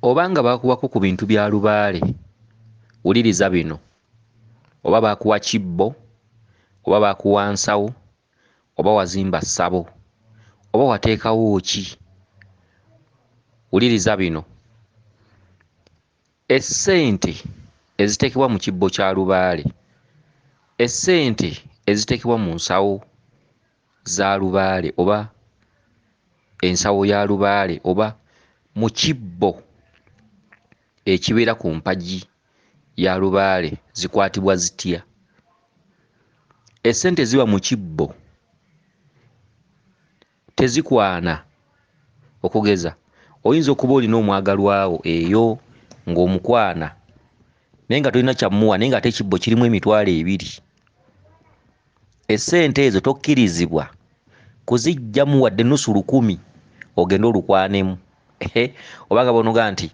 Obanga baakuwako ku bintu bya lubaale, wuliriza bino: oba baakuwa kibbo, oba baakuwa nsawo, oba wazimba ssabo, oba wateekawo ki, wuliriza bino: essente eziteekebwa mu kibbo kya lubaale, essente eziteekebwa mu nsawo za lubaale oba ensawo ya lubaale oba mu kibbo ekibeera ku mpagi ya lubaale zikwatibwa zitya? Essente ziba mu kibbo tezikwana. Okugeza, oyinza okuba olina omwagalwa wo eyo ng'omukwana naye nga tolina kyammuwa naye ng'ate ekibbo kirimu emitwalo 2. Essente ezo tokkirizibwa kuziggyamu wadde nnusu 100 ogende olukwanemu. Obanga bonoga nti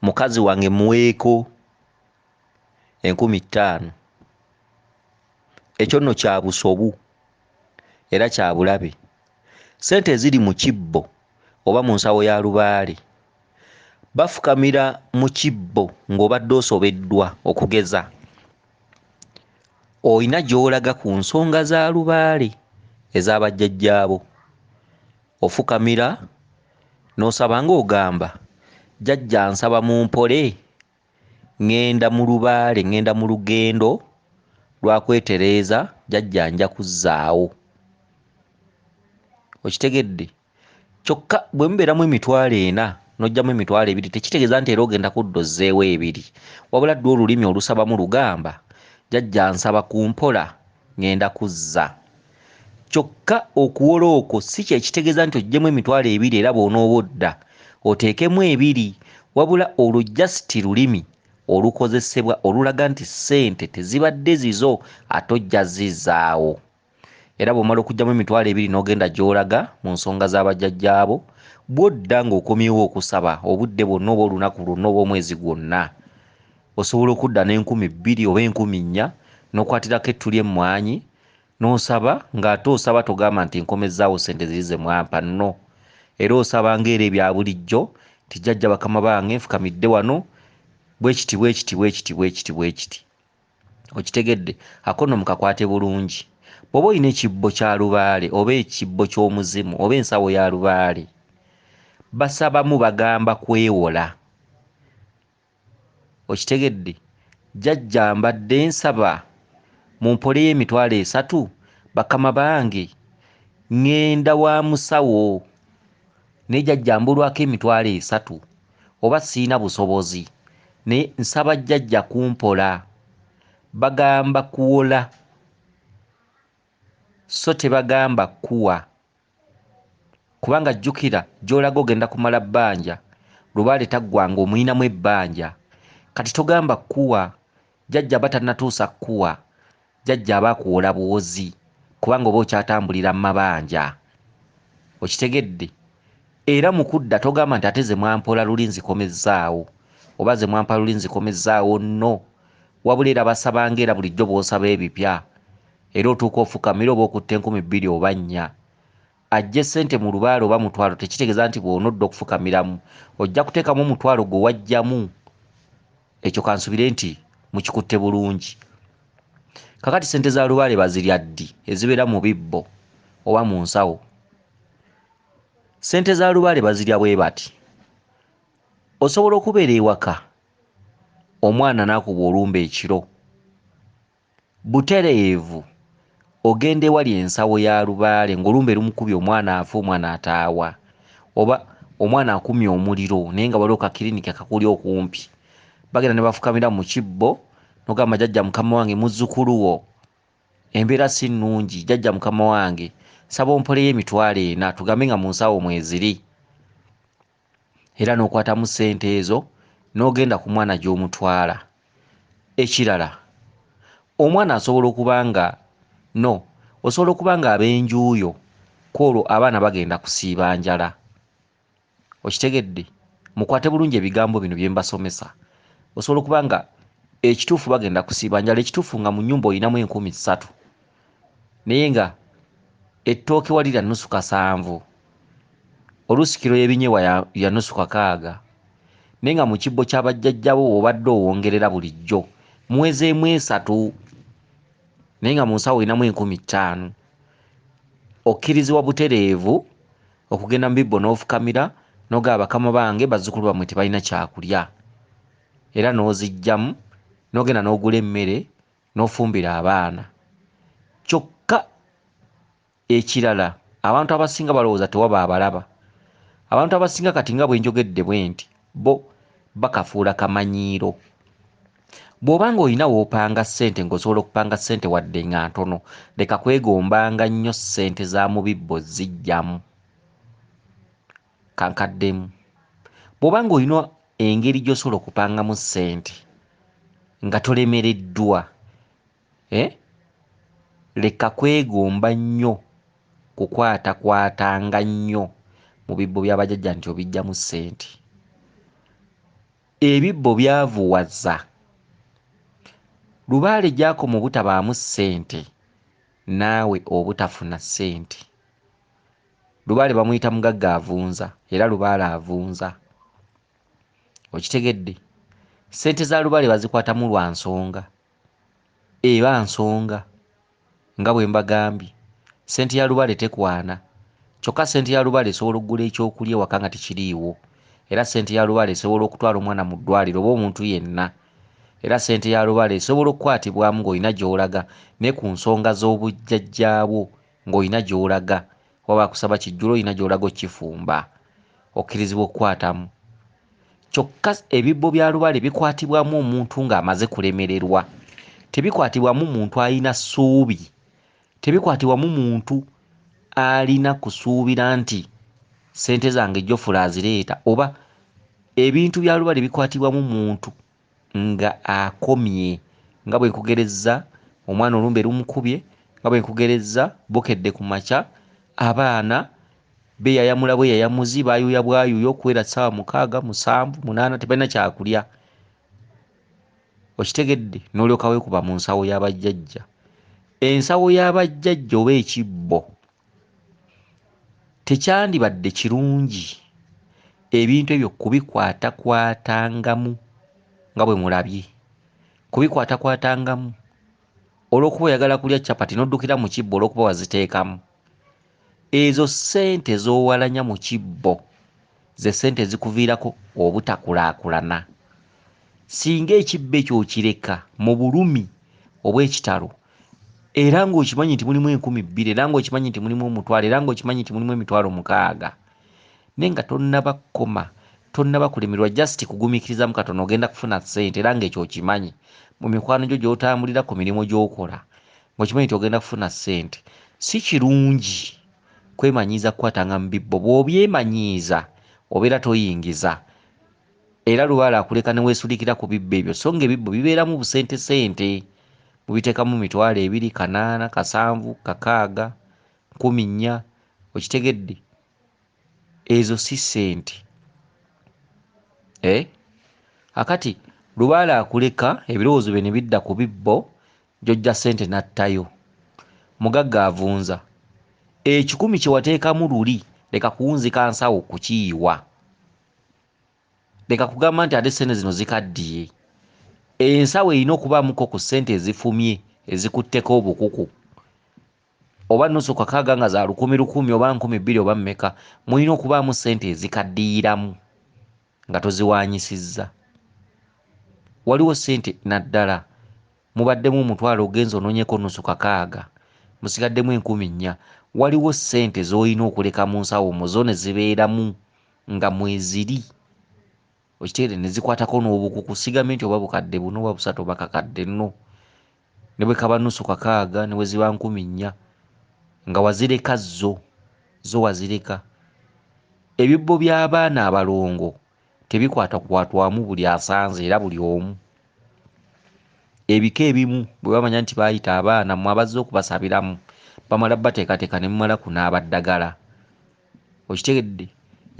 mukazi wange muweeko 50,000, ekyo nno kya busobu era kya bulabe. Ssente eziri mu kibbo oba mu nsawo ya lubaale bafukamira mu kibbo ng'obadde osobeddwa. Okugeza, oyina gy'olaga ku nsonga za lubaale ez'abajjajjaabo, ofukamira n'osaba ng'ogamba, jjajja nsaba mu mpole, ŋŋenda mu lubaale, ŋŋenda mu lugendo lwa kwetereeza, jjajja nja kuzzaawo. Okitegedde? Kyokka bwe mubeeramu emitwalo 4 n'oggyamu emitwalo 2 tekitegeeza nti era ogenda kuddozzeewo 2, wabula ddwa olulimi olusabamu lugamba, jjajja nsaba ku mpola, ŋŋenda kuzza. Kyokka okuwola okwo si kye kitegeeza nti oggyemu emitwalo 2 era bw'onooba odda oteekemu 2, wabula olwo just lulimi olukozesebwa olulaga nti ssente tezibadde zizo ate ojja zizzaawo. Era bw'omala okuggyamu emitwalo 2 n'ogenda gy'olaga mu nsonga z'abajjajjaabo, bw'odda ng'okomyewo okusaba obudde bwonna oba olunaku lwonna oba omwezi gwonna, osobola okudda n'2,000 oba 4,000 n'okwatirako ettu ly'emmwanyi n'osaba, ng'ate osaba togamba nti nkomezzaawo ssente ziri ze mwampa, nno. Era osaba ng'era ebya bulijjo ti jjajja bakama bange nfukamidde wano bwe kiti bwe kiti bwe kiti bwe kiti bwe kiti. Okitegedde? Ako nno mukakwate bulungi. Bw'oba olina ekibbo kya lubaale oba ekibbo ky'omuzimu oba ensawo ya lubaale, basabamu bagamba kwewola. Okitegedde? Jjajja mbadde nsaba mu mpole y'emitwalo 3, bakama bange ŋŋenda wa musawo naye jjajja mbulwako emitwalo 3 oba siina busobozi naye nsaba jjajja kumpola. Bagamba kuwola so tebagamba kuwa, kubanga jjukira gy'olaga ogenda kumala bbanja, lubaale taggwanga omuyinamu ebbanja. Kati togamba kuwa, jjajja aba tannatuusa kuwa, jjajja aba akuwola bwozi kubanga oba okyatambulira mu mabanja. Okitegedde? Era mu kudda togamba nti ate ze mwampola luli nzikomezzaawo oba ze mwampa luli nzikomezzaawo, nno. Wabula era basaba ng'era bulijjo bw'osaba ebipya, era otuuka ofukamira oba okutta 2,000 oba 4. Ajja essente mu lubaale oba mutwalo tekitegeeza nti bw'onodda okufukamiramu ojja kuteekamu omutwalo gwe wajjamu. Ekyo kansubire nti mukikutte bulungi. Kakati ssente za lubaale bazirya ddi ezibeera mu bibbo oba mu nsawo? Ssente za lubaale bazirya bwe bati: osobola okubeera ewaka, omwana n'akuba olumba ekiro, butereevu ogenda ewali ensawo ya lubaale ng'olumba erumukubye omwana afa, omwana ataawa, oba omwana akumye omuliro naye nga waliwo kaklinika kakuli okumpi, bagenda ne bafukamira mu kibbo n'ogamba, jjajja mukama wange muzzukulu wo embeera si nnungi, jjajja mukama wange saba ompoleyo emitwalo 4, tugambe nga mu nsawo mweziri. Era n'okwatamu ssente ezo n'ogenda ku mwana gy'omutwala. Ekirala, omwana asobola okuba nga osobola okuba nga ab'enjuuyo kwolwo abaana bagenda kusiiba njala. Okitegedde? Mukwate bulungi ebigambo bino bye mbasomesa. Osobola okuba nga ekituufu bagenda kusiiba njala, ekituufu nga mu nnyumba olinamu 3,000 naye nga ettooke walira nnusu 7, oluusi kiro y'ebinyeebwa ya nusu kakaaga naye nga mu kibbo ky'abajjajjabo obadde owongerera bulijjo muwezeemu 3 naye nga mu nsawo olinamu 5,000 okkirizibwa butereevu okugenda mu bibbo n'ofukamira n'ogaba bakama bange bazzukulu bammwe tebalina kyakulya era n'ozijjamu n'ogenda n'ogula emmere n'ofumbira abaana. Kyokka ekirala abantu abasinga balowooza tewaba abalaba. Abantu abasinga kati nga bwe njogedde bwe nti bo bakafuula kamanyiiro. Bw'obanga olina w'opanga ssente ng'osobola okupanga ssente wadde nga ntono, leka kwegombanga nnyo ssente za mu bibbo zijjamu. Kankaddemu. Bw'obanga olina engeri gy'osobola okupangamu ssente nga tolemereddwa, leka kwegomba nnyo kukwatakwatanga nnyo mu bibbo by'abajjajja nti obijjamu ssente. Ebibbo byavuwaza. Lubaale gy'akoma obutabaamu ssente naawe obutafuna ssente. Lubaale bamuyita mugagga avunza era Lubaale avunza. Okitegedde? Ssente za Lubaale bazikwatamu lwa nsonga. Eba nsonga. Nga bwe mbagambye, ssente ya Lubaale tekwana. Kyokka ssente ya Lubaale esobola okugula ekyokulya ewaka nga tekiriiwo. Era ssente ya Lubaale esobola okutwala omwana mu ddwaliro oba omuntu yenna. Era ssente ya Lubaale esobola okukwatibwamu ng'olina gy'olaga ne ku nsonga z'obujjajjaabwo ng'olina gy'olaga. Waba akusaba kijjulo olina gy'olaga okifumba. Okkirizibwa okukwatamu. Kyokka ebibbo bya Lubaale bikwatibwamu omuntu ng'amaze kulemererwa. Tebikwatibwamu muntu alina ssuubi. Tebikwatibwamu muntu alina kusuubira nti ssente zange Jofula azireeta, oba ebintu bya Lubaale bikwatibwamu muntu nga akomye. Nga bwe nkugerezza omwana olumbe lumukubye, nga bwe nkugerezza bukedde ku makya abaana beeyayamula bweyayamuzi baayuuya bwayuuya okuwera ssaawa 6, 7, 8 tebalina kyakulya. Okitegedde? N'olyoka weekuba mu nsawo y'abajjajja. Ensawo y'abajjajja oba ekibbo tekyandibadde kirungi ebintu ebyo kubikwatakwatangamo nga bwe mulabye. Kubikwatakwatangamo olw'okuba oyagala kulya capati n'oddukira mu kibbo olw'okuba waziteekamu. Ezo ssente z'owalanya mu kibbo ze ssente zikuviirako obutakulaakulana. Singa ekibbo ekyo okireka mu bulumi obw'ekitalo era ng'okimanyi nti mulimu 2,000 era ng'okimanyi nti mulimu 1,000 era ng'okimanyi nti mulimu 6,000 naye nga tonnaba kukoma, tonnaba kulemerwa, just kugumiikirizamu katono ogenda kufuna ssente era ng'ekyo okimanyi mu mikwano gyo gy'otambulira ku mirimu gy'okola ng'okimanyi nti ogenda kufuna ssente. Si kirungi kwemanyiiza kukwatanga mu bibbo. Bw'obyemanyiiza obeera toyingiza. Era Lubaale akuleka ne weesulikira ku bibbo ebyo so nga ebibbo bibeeramu busente. Mubiteekamu 2,000, 8, 7, 6, 14. Okitegedde? Ezo si ssente. Akati Lubaale akuleka ebirowoozo bye ne bidda ku bibbo gy'ojja ssente n'attayo. Mugagga avunza. 10 kye wateekamu luli leka kuwunzika nsawo kukiyiwa. Leka kugamba nti ate ssente zino zikaddiye. Ensawo erina okubaamuko ku ssente ezifumye ezikutteko obukuku. Oba nusu kakaaga nga za 1,000 oba 2,000 oba mmeka, mulina okubaamu ssente ezikaddiiramu nga toziwaanyisizza. Waliwo ssente naddala mubaddemu 1,000 ogenza onoonyeko nusu kakaaga musigaddemu 4,000. Waliwo ssente z'olina okuleka mu nsawo mu zo ne zibeeramu nga mweziri. Okitegere ne zikwatako n'obukuku sigamye nti oba bukadde 4 oba 3 oba kakadde nno. Ne bwe kaba nusu kakaaga ne bwe ziba 1,000 nga wazireka zo wazireka. Ebibbo by'abaana abalongo tebikwatakwatwamu buli asanze era buli omu. Ebika ebimu bwe bamanya nti baayita abaana mmwe abazze okubasabiramu bamala bateekateeka ne mumala kunaaba ddagala. Okitegedde?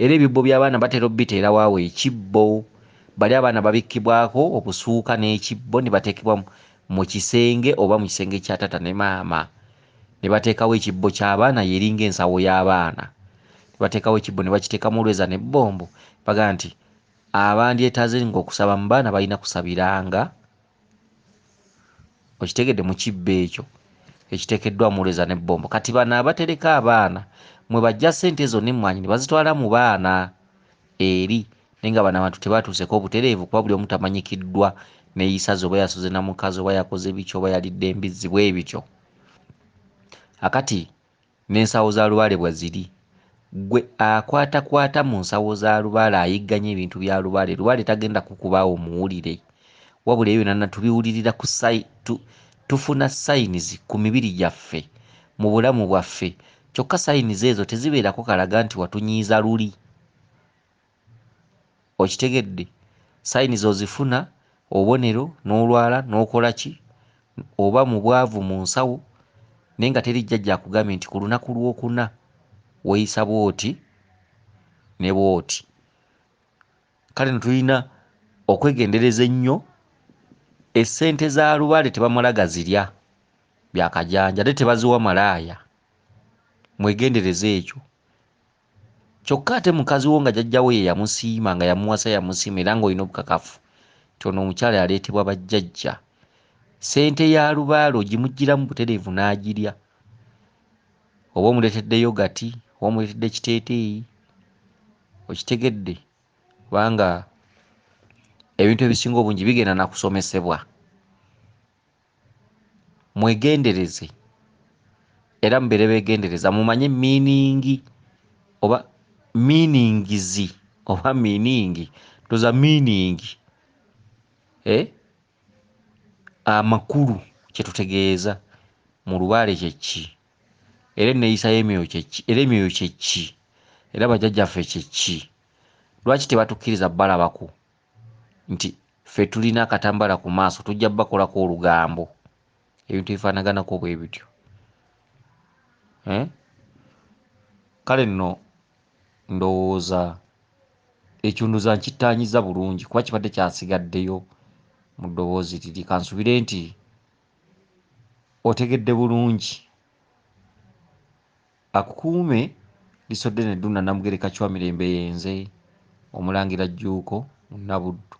Era ebibbo by'abaana batera obbiteera waawo ekibbo. Bali abaana babikkibwako obusuuka n'ekibbo ne bateekebwa mu kisenge oba mu kisenge kya tata ne maama. Ne bateekawo ekibbo ky'abaana yeringa ensawo y'abaana. bateekawo ekibbo ne bakiteekamu olweza n'ebbombo baga nti abandyetaaze ng'okusaba mu baana balina kusabiranga okitegedde mu kibbo ekyo ekiteekeddwamu olweza n'ebbombo. Kati bano abatereka abaana mwe bajja ssente ezo n'emmwanyi ne bazitwala mu baana eri naye nga bano abantu tebaatuuseko obutereevu kuba buli omu tamanyikiddwa neeyisaze oba yasoze na mukazi oba yakoze biki oba yalidde embizzi bwe bityo. Akati n'ensawo za lubaale bwe ziri ggwe akwatakwata mu nsawo za lubaale ayigganya ebintu bya lubaale lubaale tagenda kukubaawo muwulire wabula ebyo byonna tubiwulirira ku tufuna sayinizi ku mibiri gyaffe mu bulamu bwaffe kyokka sayinizi ezo tezibeerako kalaga nti watunyiiza luli. Okitegedde sayinizi ozifuna obubonero n'olwala n'okola ki oba mu bwavu mu nsawo naye nga teri jjajja akugambye nti ku lunaku lwokuna weeyisa bw'oti ne bw'oti. Kale tulina okwegendereza ennyo essente za lubaale tebamala gazirya byakajanja ate tebaziwa malaaya mwegendereze ekyo. Kyokka ate mukazi wo nga jjajjawo ye yamusiima nga yamuwasa yamusiima era ng'olina obukakafu nti ono omukyala yaleetebwa bajjajja ssente ya lubaale ogimuggyiramu butereevu n'agirya oba omuleetedde yogati oba omuleetedde ekiteeteeyi okitegedde kubanga ebintu ebisinga obungi bigenda na kusomesebwa. Mwegendereze era mubeere beegendereza mumanye miiningi oba miiningizi oba miiningi toza miiningi amakulu kye tutegeeza mu lubaale kye ki era enneeyisa y'emyoyo kye ki era emyoyo kye ki era bajjajjaffe kye ki. Lwaki tebatukkiriza balabako nti ffe tulina akatambala ku maaso tujja bakolako olugambo ebintu ebifaanaganako bwe bityo. Kale nno ndowooza ekyunduza nkittaanyiza bulungi kuba kibadde kyasigaddeyo mu ddoboozi liri kansubire nti otegedde bulungi. Akukuume Lisodde ne Ddunda Namugereka Chwa Mirembe yenze Omulangira Jjuuko Munabuddu.